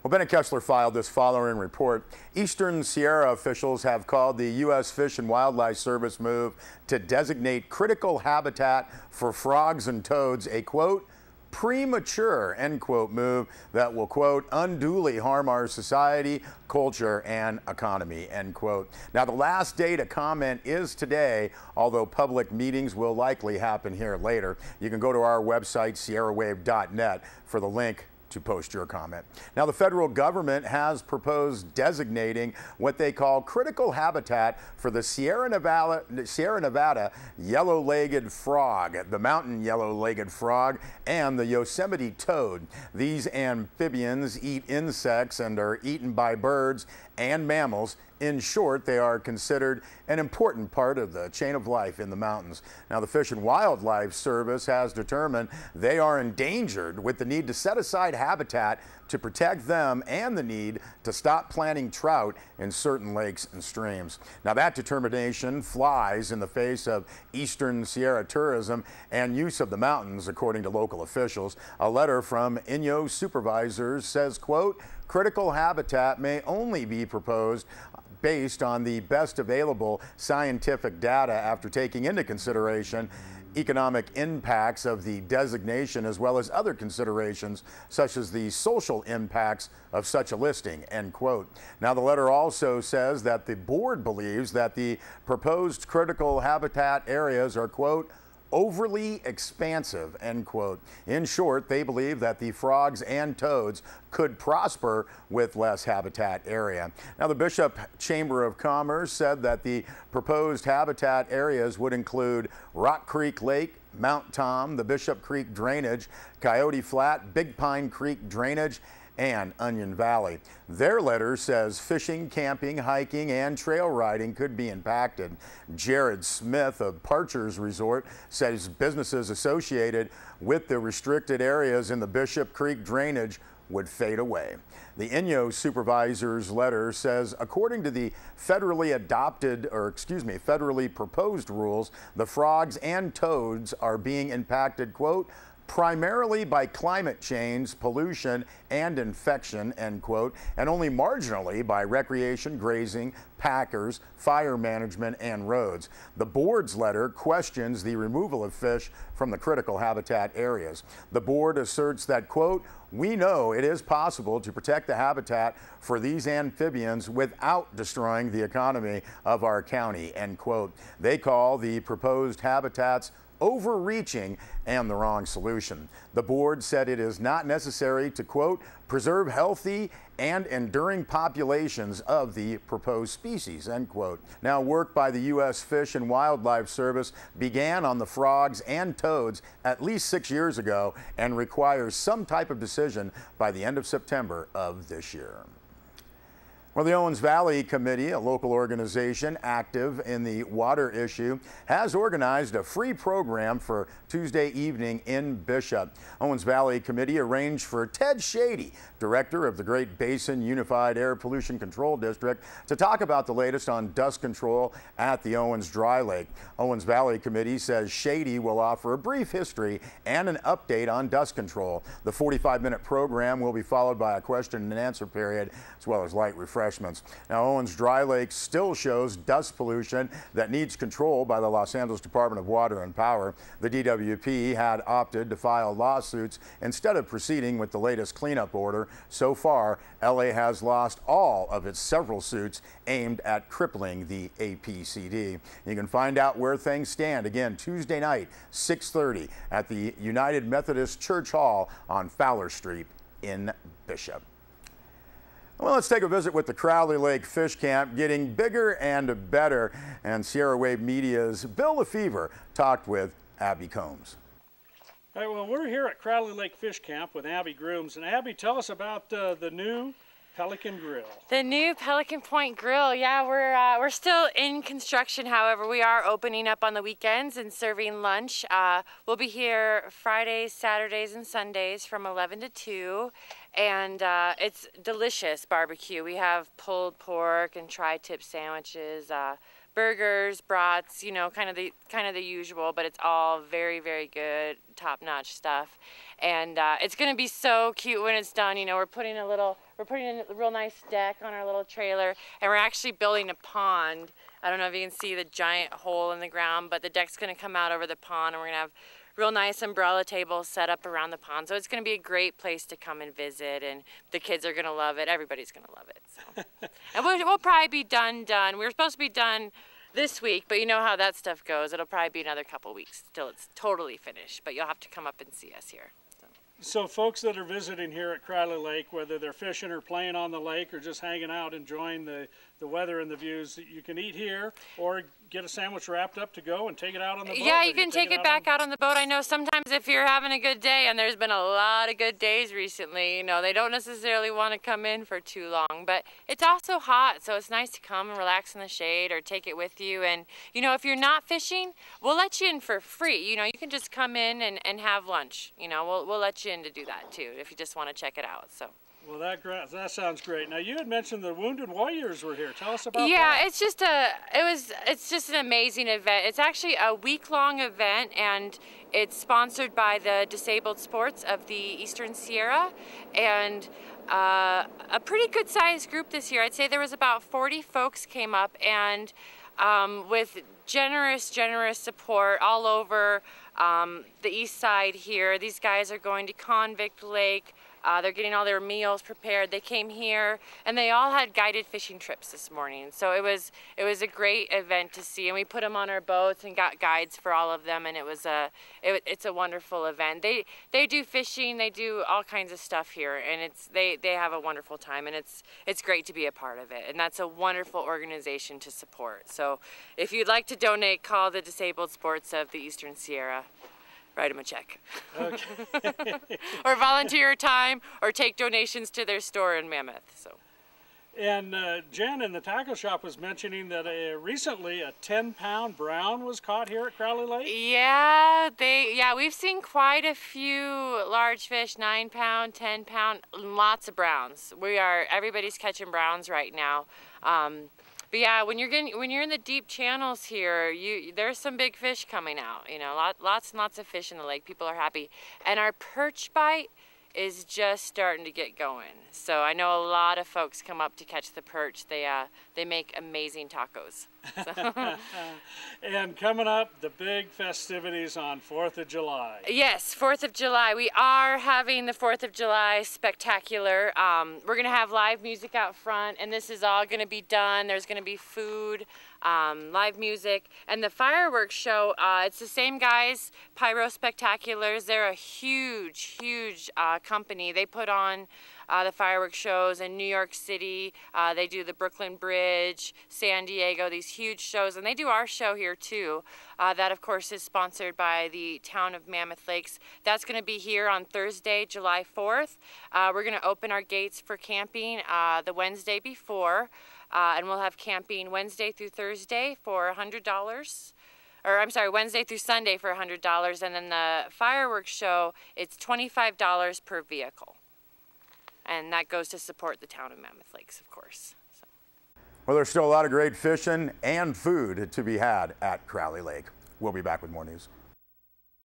Well, Bennett Kessler filed this following report. Eastern Sierra officials have called the U.S. Fish and Wildlife Service move to designate critical habitat for frogs and toads a, quote, premature, end quote, move that will, quote, unduly harm our society, culture, and economy, end quote. Now, the last day to comment is today, although public meetings will likely happen here later. You can go to our website, sierrawave.net, for the link to post your comment. Now, the federal government has proposed designating what they call critical habitat for the Sierra Nevada yellow-legged frog, the mountain yellow-legged frog, and the Yosemite toad. These amphibians eat insects and are eaten by birds and mammals. In short, they are considered an important part of the chain of life in the mountains. Now, the Fish and Wildlife Service has determined they are endangered, with the need to set aside habitat to protect them and the need to stop planting trout in certain lakes and streams. Now, that determination flies in the face of Eastern Sierra tourism and use of the mountains, according to local officials. A letter from Inyo supervisors says, quote, critical habitat may only be proposed based on the best available scientific data after taking into consideration economic impacts of the designation, as well as other considerations such as the social impacts of such a listing, end quote. Now, the letter also says that the board believes that the proposed critical habitat areas are, quote, overly expansive, end quote. In short, they believe that the frogs and toads could prosper with less habitat area. Now, the Bishop Chamber of Commerce said that the proposed habitat areas would include Rock Creek Lake, Mount Tom, the Bishop Creek Drainage, Coyote Flat, Big Pine Creek Drainage, and Onion Valley. Their letter says fishing, camping, hiking, and trail riding could be impacted. Jared Smith of Parchers Resort says businesses associated with the restricted areas in the Bishop Creek drainage would fade away. The Inyo supervisor's letter says, according to the federally proposed rules, the frogs and toads are being impacted, quote, primarily by climate change, pollution, and infection, end quote, and only marginally by recreation, grazing, packers, fire management, and roads. The board's letter questions the removal of fish from the critical habitat areas. The board asserts that, quote, we know it is possible to protect the habitat for these amphibians without destroying the economy of our county, end quote. They call the proposed habitats overreaching and the wrong solution. The board said it is not necessary to, quote, preserve healthy and enduring populations of the proposed species, end quote. Now, work by the U.S. Fish and Wildlife Service began on the frogs and toads at least 6 years ago and requires some type of decision by the end of September of this year. Well, the Owens Valley Committee, a local organization active in the water issue, has organized a free program for Tuesday evening in Bishop. Owens Valley Committee arranged for Ted Shady, director of the Great Basin Unified Air Pollution Control District, to talk about the latest on dust control at the Owens Dry Lake. Owens Valley Committee says Shady will offer a brief history and an update on dust control. The 45-minute program will be followed by a question and answer period, as well as light refreshments. Now, Owens Dry Lake still shows dust pollution that needs control by the Los Angeles Department of Water and Power. The DWP had opted to file lawsuits instead of proceeding with the latest cleanup order. So far, LA has lost all of its several suits aimed at crippling the APCD. You can find out where things stand again Tuesday night, 6:30 at the United Methodist Church Hall on Fowler Street in Bishop. Well, let's take a visit with the Crowley Lake Fish Camp, getting bigger and better. And Sierra Wave Media's Bill LaFever talked with Abby Combs. All right, well, we're here at Crowley Lake Fish Camp with Abby Grooms. And Abby, tell us about the new Pelican Grill. The new Pelican Point Grill. Yeah, we're still in construction. However, we are opening up on the weekends and serving lunch. We'll be here Fridays, Saturdays, and Sundays from 11 to 2. And it's delicious barbecue. We have pulled pork and tri-tip sandwiches, burgers, brats, you know, kind of the usual, but it's all very, very good, top-notch stuff. And it's going to be so cute when it's done. You know, we're putting in a real nice deck on our little trailer, and we're actually building a pond. I don't know if you can see the giant hole in the ground, but the deck's going to come out over the pond, and we're going to have real nice umbrella tables set up around the pond. So it's going to be a great place to come and visit, and the kids are going to love it. Everybody's going to love it. So. And we'll probably be done. We were supposed to be done this week, but you know how that stuff goes. It'll probably be another couple weeks till it's totally finished, but you'll have to come up and see us here. So folks that are visiting here at Crowley Lake, whether they're fishing or playing on the lake or just hanging out enjoying the weather and the views, you can eat here or get a sandwich wrapped up to go and take it out on the boat. Yeah, you can take it back out on the boat. I know sometimes if you're having a good day, and there's been a lot of good days recently, you know, they don't necessarily want to come in for too long, but it's also hot, so it's nice to come and relax in the shade or take it with you. And, you know, if you're not fishing, we'll let you in for free. You know, you can just come in and have lunch. You know, we'll let you in to do that too if you just want to check it out. So. Well, that sounds great. Now, you had mentioned the Wounded Warriors were here. Tell us about that. Yeah, it's just an amazing event. It's actually a week-long event, and it's sponsored by the Disabled Sports of the Eastern Sierra, and a pretty good-sized group this year. I'd say there was about 40 folks came up, and with generous support all over the east side here. These guys are going to Convict Lake. They're getting all their meals prepared. They came here, and they all had guided fishing trips this morning. So it was a great event to see, and we put them on our boats and got guides for all of them, and it's a wonderful event. They do fishing, they do all kinds of stuff here, and they have a wonderful time, and it's great to be a part of it. And that's a wonderful organization to support. So if you'd like to donate, call the Disabled Sports of the Eastern Sierra. Write them a check. Okay. Or volunteer time, or take donations to their store in Mammoth. So. And Jen in the tackle shop was mentioning that recently a 10-pound brown was caught here at Crowley Lake. Yeah, we've seen quite a few large fish, 9-pound, 10-pound, lots of browns. Everybody's catching browns right now. But yeah, when you're in the deep channels here, there's some big fish coming out. You know, lots and lots of fish in the lake. People are happy, and our perch bite is just starting to get going. So I know a lot of folks come up to catch the perch. They make amazing tacos. So. And coming up, the big festivities on 4th of July. Yes, 4th of July. We are having the 4th of July spectacular. We're going to have live music out front, and this is all going to be done. There's going to be food, live music, and the fireworks show. It's the same guys, Pyro Spectaculars. They're a huge company. They put on the fireworks shows in New York City. They do the Brooklyn Bridge, San Diego, these huge shows, and they do our show here too. That of course is sponsored by the town of Mammoth Lakes. That's going to be here on Thursday, July 4th. We're going to open our gates for camping the Wednesday before, and we'll have camping Wednesday through Thursday for $100. Or I'm sorry, Wednesday through Sunday for $100, and then the fireworks show, it's $25 per vehicle. And that goes to support the town of Mammoth Lakes, of course. So. Well, there's still a lot of great fishing and food to be had at Crowley Lake. We'll be back with more news.